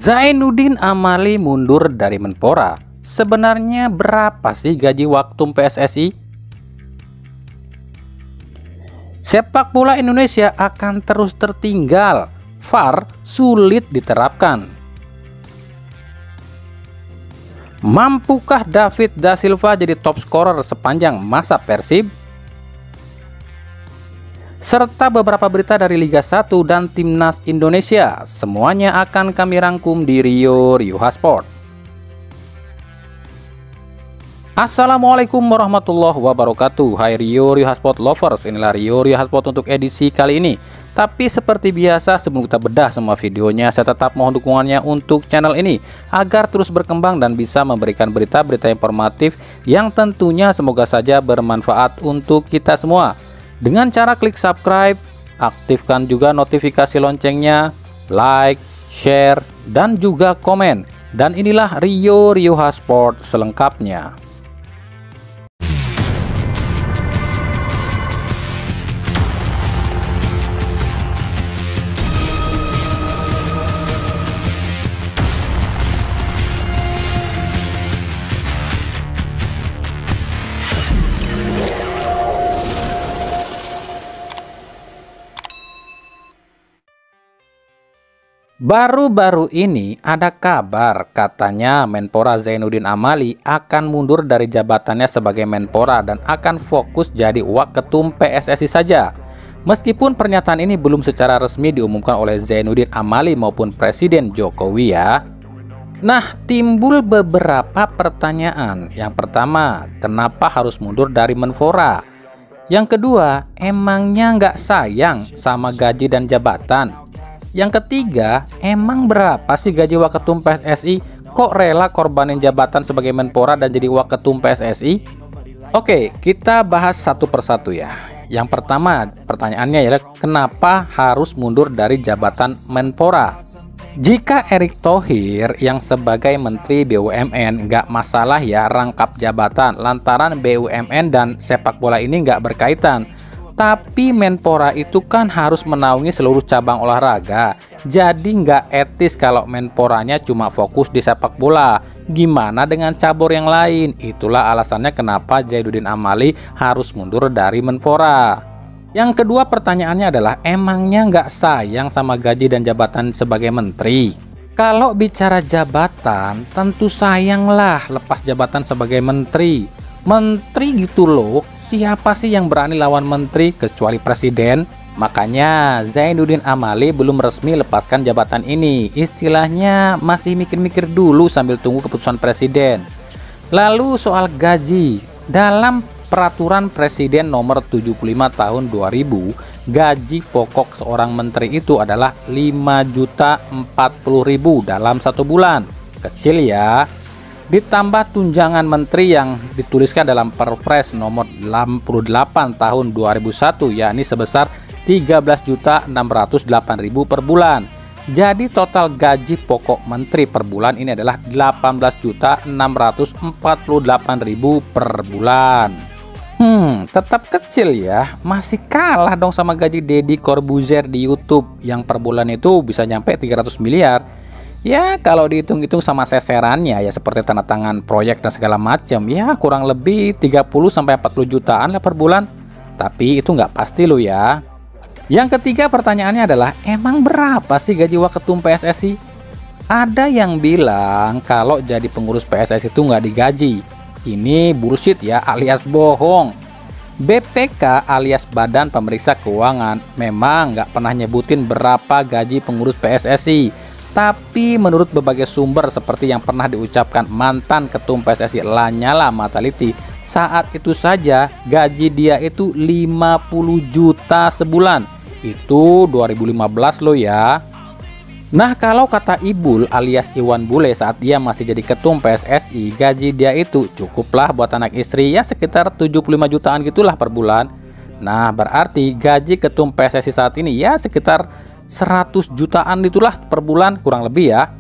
Zainuddin Amali mundur dari Menpora. Sebenarnya berapa sih gaji Waketum PSSI? Sepak bola Indonesia akan terus tertinggal. VAR sulit diterapkan. Mampukah David da Silva jadi top scorer sepanjang masa Persib? Serta beberapa berita dari Liga 1 dan Timnas Indonesia. Semuanya akan kami rangkum di Rio Sport. Assalamualaikum warahmatullahi wabarakatuh. Hai Rio Sport lovers, inilah Rio Sport untuk edisi kali ini. Tapi seperti biasa, sebelum kita bedah semua videonya, saya tetap mohon dukungannya untuk channel ini agar terus berkembang dan bisa memberikan berita-berita informatif yang tentunya semoga saja bermanfaat untuk kita semua. Dengan cara klik subscribe, aktifkan juga notifikasi loncengnya, like, share, dan juga komen. Dan inilah Rio Sport selengkapnya. Baru-baru ini ada kabar katanya Menpora Zainuddin Amali akan mundur dari jabatannya sebagai Menpora dan akan fokus jadi Waketum PSSI saja. Meskipun pernyataan ini belum secara resmi diumumkan oleh Zainuddin Amali maupun Presiden Jokowi ya. Nah, timbul beberapa pertanyaan. Yang pertama, kenapa harus mundur dari Menpora? Yang kedua, emangnya nggak sayang sama gaji dan jabatan? Yang ketiga, emang berapa sih gaji Waketum PSSI? Kok rela korbanin jabatan sebagai Menpora dan jadi Waketum PSSI? Oke, kita bahas satu persatu ya. Yang pertama, pertanyaannya adalah kenapa harus mundur dari jabatan Menpora? Jika Erick Thohir yang sebagai Menteri BUMN nggak masalah ya rangkap jabatan lantaran BUMN dan sepak bola ini nggak berkaitan. Tapi Menpora itu kan harus menaungi seluruh cabang olahraga. Jadi nggak etis kalau Menporanya cuma fokus di sepak bola. Gimana dengan cabur yang lain? Itulah alasannya kenapa Zainuddin Amali harus mundur dari Menpora. Yang kedua pertanyaannya adalah emangnya nggak sayang sama gaji dan jabatan sebagai menteri? Kalau bicara jabatan tentu sayanglah lepas jabatan sebagai menteri. Menteri gitu loh, siapa sih yang berani lawan menteri kecuali presiden? Makanya Zainuddin Amali belum resmi lepaskan jabatan ini. Istilahnya masih mikir-mikir dulu sambil tunggu keputusan presiden. Lalu soal gaji, dalam peraturan presiden nomor 75 tahun 2000, gaji pokok seorang menteri itu adalah 5.040.000 dalam 1 bulan. Kecil ya. Ditambah tunjangan menteri yang dituliskan dalam Perpres nomor 88 tahun 2001 yakni sebesar 13.608.000 per bulan. Jadi total gaji pokok menteri per bulan ini adalah 18.648.000 per bulan. Tetap kecil ya, masih kalah dong sama gaji Deddy Corbuzier di YouTube yang per bulan itu bisa nyampe 300 miliar. Ya kalau dihitung-hitung sama seserannya ya seperti tanda tangan proyek dan segala macam ya kurang lebih 30-40 jutaan lah per bulan. Tapi itu nggak pasti loh ya. Yang ketiga pertanyaannya adalah emang berapa sih gaji Waketum PSSI? Ada yang bilang kalau jadi pengurus PSSI itu nggak digaji. Ini bullshit ya alias bohong. BPK alias Badan Pemeriksa Keuangan memang nggak pernah nyebutin berapa gaji pengurus PSSI. Tapi menurut berbagai sumber seperti yang pernah diucapkan mantan ketum PSSI Lanyala Mataliti, saat itu saja gaji dia itu 50 juta sebulan. Itu 2015 loh ya. Nah kalau kata Ibul alias Iwan Bule saat dia masih jadi ketum PSSI, gaji dia itu cukuplah buat anak istri ya sekitar 75 jutaan gitulah per bulan. Nah berarti gaji ketum PSSI saat ini ya sekitar 100 jutaan itulah per bulan kurang lebih ya.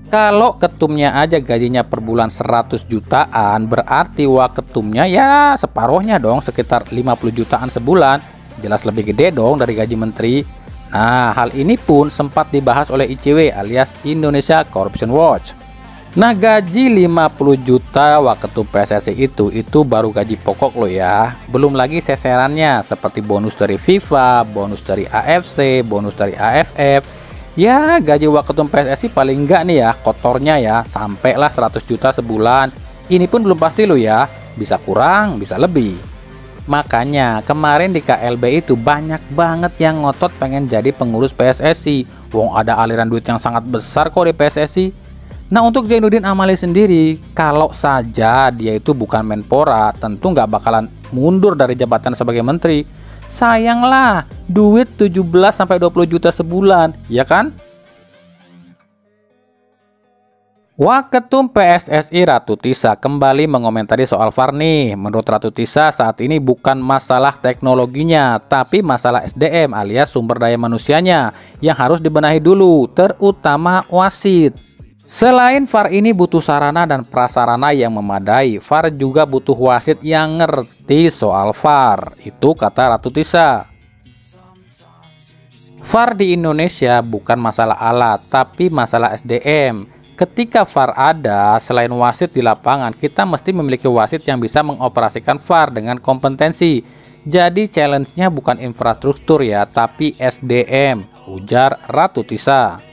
Kalau ketumnya aja gajinya per bulan 100 jutaan, berarti waketumnya ya separuhnya dong sekitar 50 jutaan sebulan. Jelas lebih gede dong dari gaji menteri. Nah, hal ini pun sempat dibahas oleh ICW alias Indonesia Corruption Watch. Nah, gaji 50 juta waketum PSSI itu baru gaji pokok loh ya. Belum lagi seserannya seperti bonus dari FIFA, bonus dari AFC, bonus dari AFF. Ya, gaji waketum PSSI paling enggak nih ya, kotornya ya, sampailah 100 juta sebulan. Ini pun belum pasti loh ya, bisa kurang, bisa lebih. Makanya kemarin di KLB itu banyak banget yang ngotot pengen jadi pengurus PSSI. Wong ada aliran duit yang sangat besar kok di PSSI. Nah, untuk Zainuddin Amali sendiri, kalau saja dia itu bukan Menpora, tentu nggak bakalan mundur dari jabatan sebagai menteri. Sayanglah, duit 17-20 juta sebulan, ya kan? Waketum PSSI Ratu Tisa kembali mengomentari soal VAR nih. Menurut Ratu Tisa, saat ini bukan masalah teknologinya, tapi masalah SDM alias sumber daya manusianya yang harus dibenahi dulu, terutama wasit. Selain VAR ini butuh sarana dan prasarana yang memadai, VAR juga butuh wasit yang ngerti soal VAR. Itu kata Ratu Tisa. VAR di Indonesia bukan masalah alat, tapi masalah SDM. Ketika VAR ada, selain wasit di lapangan, kita mesti memiliki wasit yang bisa mengoperasikan VAR dengan kompetensi. Jadi challenge-nya bukan infrastruktur ya, tapi SDM, ujar Ratu Tisa.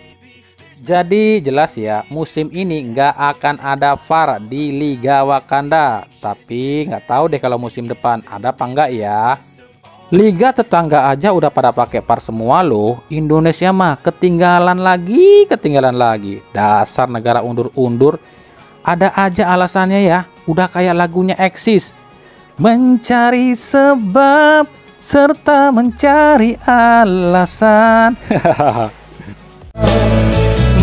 Jadi jelas ya, musim ini nggak akan ada VAR di Liga Wakanda. Tapi nggak tahu deh kalau musim depan ada apa nggak ya. Liga tetangga aja udah pada pakai VAR semua loh. Indonesia mah ketinggalan lagi. Dasar negara undur-undur. Ada aja alasannya ya. Udah kayak lagunya Exis. Mencari sebab serta mencari alasan.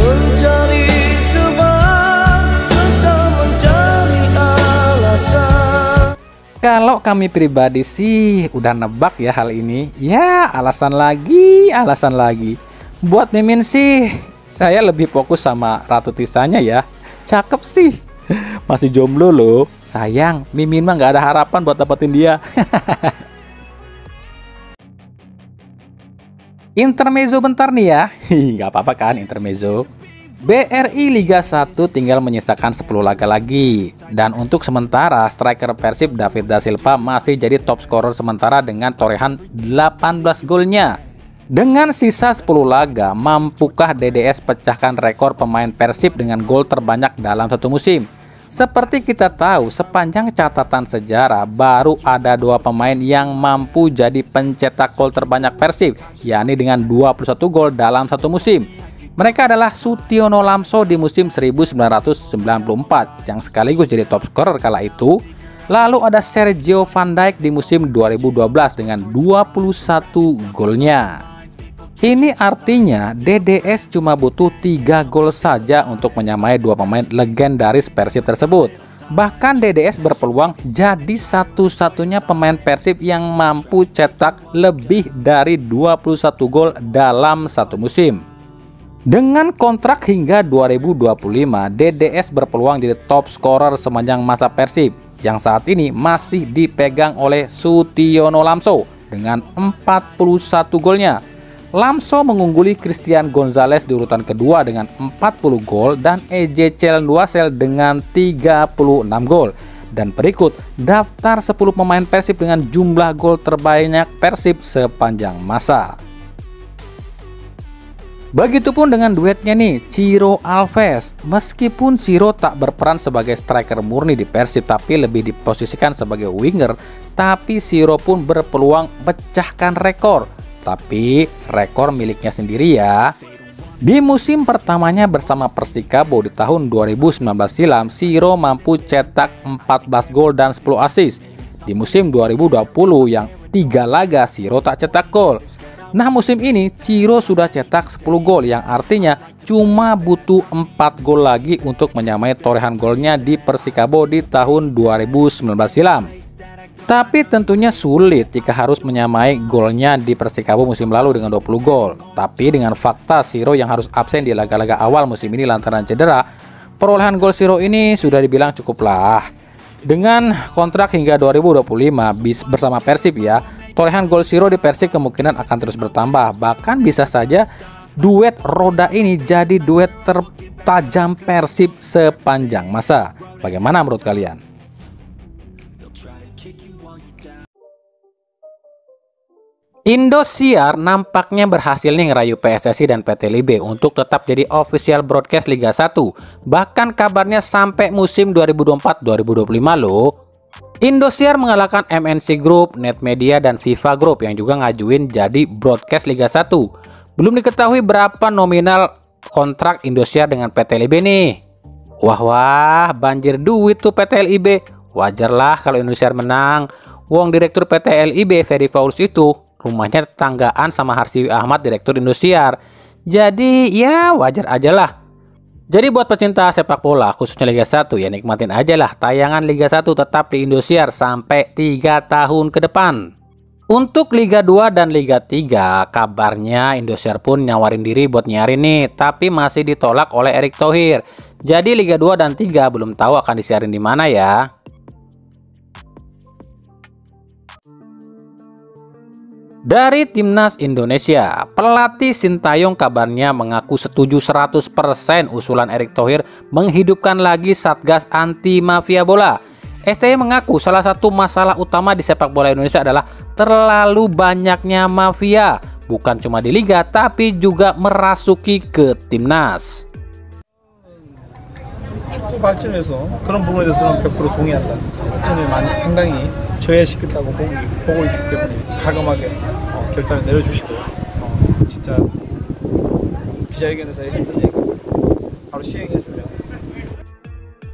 Mencari sebab serta mencari alasan. Kalau kami pribadi sih udah nebak ya hal ini. Ya, alasan lagi. Buat Mimin sih, saya lebih fokus sama Ratu Tisanya ya. Cakep sih. Masih jomblo loh. Sayang, Mimin mah nggak ada harapan buat dapetin dia. Intermezzo bentar nih ya. Nggak apa-apa kan intermezzo. BRI Liga 1 tinggal menyisakan 10 laga lagi. Dan untuk sementara striker Persib David Da Silva masih jadi top scorer sementara dengan torehan 18 golnya. Dengan sisa 10 laga, mampukah DDS pecahkan rekor pemain Persib dengan gol terbanyak dalam satu musim? Seperti kita tahu, sepanjang catatan sejarah baru ada 2 pemain yang mampu jadi pencetak gol terbanyak Persib, yakni dengan 21 gol dalam satu musim. Mereka adalah Sutiono Lamso di musim 1994 yang sekaligus jadi top scorer kala itu. Lalu ada Sergio Van Dijk di musim 2012 dengan 21 golnya. Ini artinya DDS cuma butuh 3 gol saja untuk menyamai 2 pemain legendaris Persib tersebut. Bahkan DDS berpeluang jadi satu-satunya pemain Persib yang mampu cetak lebih dari 21 gol dalam satu musim. Dengan kontrak hingga 2025, DDS berpeluang jadi top scorer sepanjang masa Persib yang saat ini masih dipegang oleh Sutiono Lamso dengan 41 golnya. Lamso mengungguli Christian Gonzalez di urutan kedua dengan 40 gol dan Ezechiel Nduasel dengan 36 gol. Dan berikut daftar 10 pemain Persib dengan jumlah gol terbanyak Persib sepanjang masa. Begitupun dengan duetnya nih, Ciro Alves. Meskipun Ciro tak berperan sebagai striker murni di Persib tapi lebih diposisikan sebagai winger, tapi Ciro pun berpeluang pecahkan rekor. Tapi rekor miliknya sendiri ya. Di musim pertamanya bersama Persikabo di tahun 2019 silam, Ciro mampu cetak 14 gol dan 10 assist. Di musim 2020 yang 3 laga Ciro tak cetak gol. Nah, musim ini Ciro sudah cetak 10 gol yang artinya cuma butuh 4 gol lagi untuk menyamai torehan golnya di Persikabo di tahun 2019 silam. Tapi tentunya sulit jika harus menyamai golnya di Persikabo musim lalu dengan 20 gol. Tapi dengan fakta Ciro yang harus absen di laga-laga awal musim ini lantaran cedera, perolehan gol Ciro ini sudah dibilang cukup lah. Dengan kontrak hingga 2025 bersama Persib ya, torehan gol Siro di Persib kemungkinan akan terus bertambah. Bahkan bisa saja duet Roda ini jadi duet tertajam Persib sepanjang masa. Bagaimana menurut kalian? Indosiar nampaknya berhasil nih ngerayu PSSI dan PT LIB untuk tetap jadi official broadcast Liga 1. Bahkan kabarnya sampai musim 2024-2025 loh. Indosiar mengalahkan MNC Group, Netmedia, dan FIFA Group yang juga ngajuin jadi broadcast Liga 1. Belum diketahui berapa nominal kontrak Indosiar dengan PT LIB nih. Wah, banjir duit tuh PT LIB. Wajarlah kalau Indosiar menang. Wong direktur PT LIB, Ferry Faulus itu rumahnya tetanggaan sama Harsiwi Ahmad, direktur Indosiar. Jadi ya wajar aja lah. Jadi buat pecinta sepak bola khususnya Liga 1 ya nikmatin aja lah tayangan Liga 1 tetap di Indosiar sampai 3 tahun ke depan. Untuk Liga 2 dan Liga 3 kabarnya Indosiar pun nyawarin diri buat nyiarin nih, tapi masih ditolak oleh Erick Thohir. Jadi Liga 2 dan 3 belum tahu akan disiarin di mana ya. Dari Timnas Indonesia, pelatih Sintayong kabarnya mengaku setuju 100% usulan Erick Thohir menghidupkan lagi Satgas Anti Mafia Bola. STY mengaku salah satu masalah utama di sepak bola Indonesia adalah terlalu banyaknya mafia, bukan cuma di liga tapi juga merasuki ke timnas. 축구 발전에서 그런 부분에 대해서는 100% 동의한다. 발전이 상당히 저해시켰다고 보고 있기 때문에 과감하게 결단을 내려주시고 진짜 기자회견에서 얘기했던 얘기 바로 시행해주면.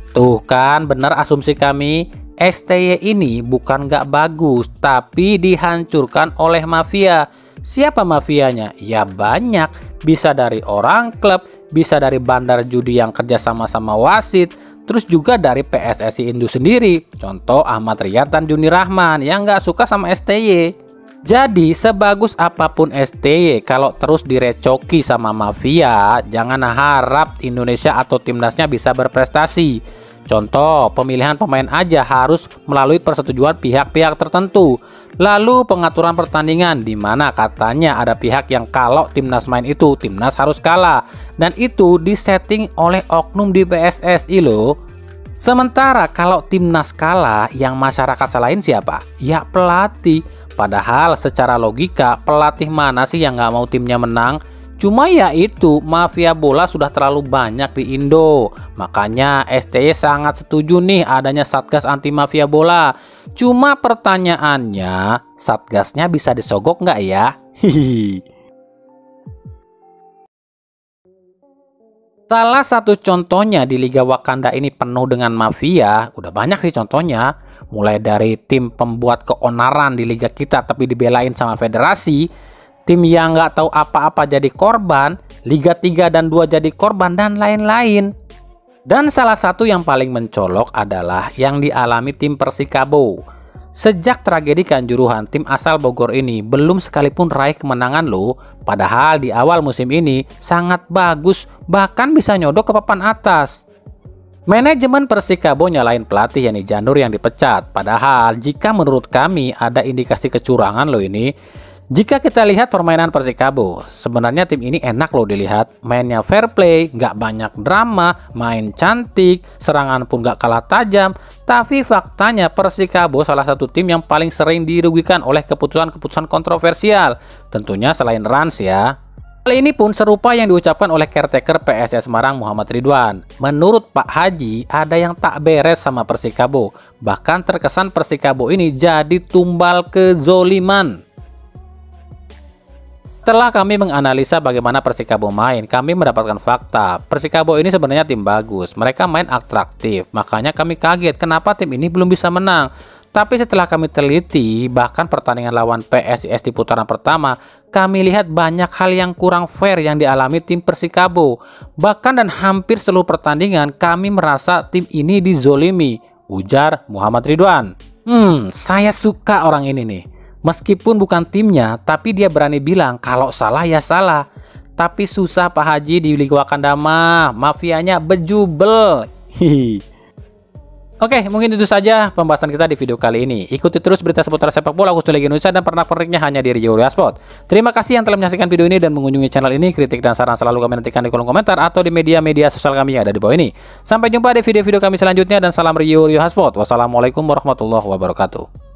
Tuh kan benar asumsi kami, STY ini bukan nggak bagus tapi dihancurkan oleh mafia. Siapa mafianya? Ya banyak, bisa dari orang klub, bisa dari bandar judi yang kerja sama-sama wasit, terus juga dari PSSI Indo sendiri. Contoh Ahmad Riyad dan Juni Rahman yang nggak suka sama STY. Jadi sebagus apapun STY kalau terus direcoki sama mafia, jangan harap Indonesia atau timnasnya bisa berprestasi. Contoh, pemilihan pemain aja harus melalui persetujuan pihak-pihak tertentu. Lalu pengaturan pertandingan di mana katanya ada pihak yang kalau timnas main itu timnas harus kalah. Dan itu disetting oleh oknum di PSSI loh. Sementara kalau timnas kalah yang masyarakat salahin siapa? Ya pelatih. Padahal secara logika pelatih mana sih yang nggak mau timnya menang? Cuma ya itu, mafia bola sudah terlalu banyak di Indo. Makanya STY sangat setuju nih adanya Satgas Anti Mafia Bola. Cuma pertanyaannya, Satgasnya bisa disogok nggak ya? Hihi. Salah satu contohnya di Liga Wakanda ini penuh dengan mafia. Udah banyak sih contohnya. Mulai dari tim pembuat keonaran di liga kita tapi dibelain sama federasi, tim yang nggak tahu apa-apa jadi korban, Liga 3 dan 2 jadi korban, dan lain-lain. Dan salah satu yang paling mencolok adalah yang dialami tim Persikabo. Sejak tragedi Kanjuruhan, tim asal Bogor ini belum sekalipun raih kemenangan loh. Padahal di awal musim ini sangat bagus, bahkan bisa nyodok ke papan atas. Manajemen Persikabo nyalain pelatih Yani Janur yang dipecat. Padahal jika menurut kami ada indikasi kecurangan loh ini. Jika kita lihat permainan Persikabo, sebenarnya tim ini enak loh dilihat. Mainnya fair play, nggak banyak drama, main cantik, serangan pun nggak kalah tajam. Tapi faktanya Persikabo salah satu tim yang paling sering dirugikan oleh keputusan-keputusan kontroversial. Tentunya selain Rans ya. Hal ini pun serupa yang diucapkan oleh caretaker PSS Semarang Muhammad Ridwan. Menurut Pak Haji, ada yang tak beres sama Persikabo. Bahkan terkesan Persikabo ini jadi tumbal kezoliman. Setelah kami menganalisa bagaimana Persikabo main, kami mendapatkan fakta. Persikabo ini sebenarnya tim bagus, mereka main atraktif. Makanya kami kaget kenapa tim ini belum bisa menang. Tapi setelah kami teliti, bahkan pertandingan lawan PSIS di putaran pertama, kami lihat banyak hal yang kurang fair yang dialami tim Persikabo. Bahkan dan hampir seluruh pertandingan kami merasa tim ini dizolimi, ujar Muhammad Ridwan. Saya suka orang ini nih. Meskipun bukan timnya, tapi dia berani bilang kalau salah ya salah. Tapi susah Pak Haji di Liga Wakanda mah, mafianya bejubel. Oke, mungkin itu saja pembahasan kita di video kali ini. Ikuti terus berita seputar sepak bola khusus Liga Indonesia dan pernak-perniknya hanya di Rio Sport. Terima kasih yang telah menyaksikan video ini dan mengunjungi channel ini. Kritik dan saran selalu kami nantikan di kolom komentar atau di media-media sosial kami yang ada di bawah ini. Sampai jumpa di video-video kami selanjutnya dan salam Rio Sport. Wassalamualaikum warahmatullahi wabarakatuh.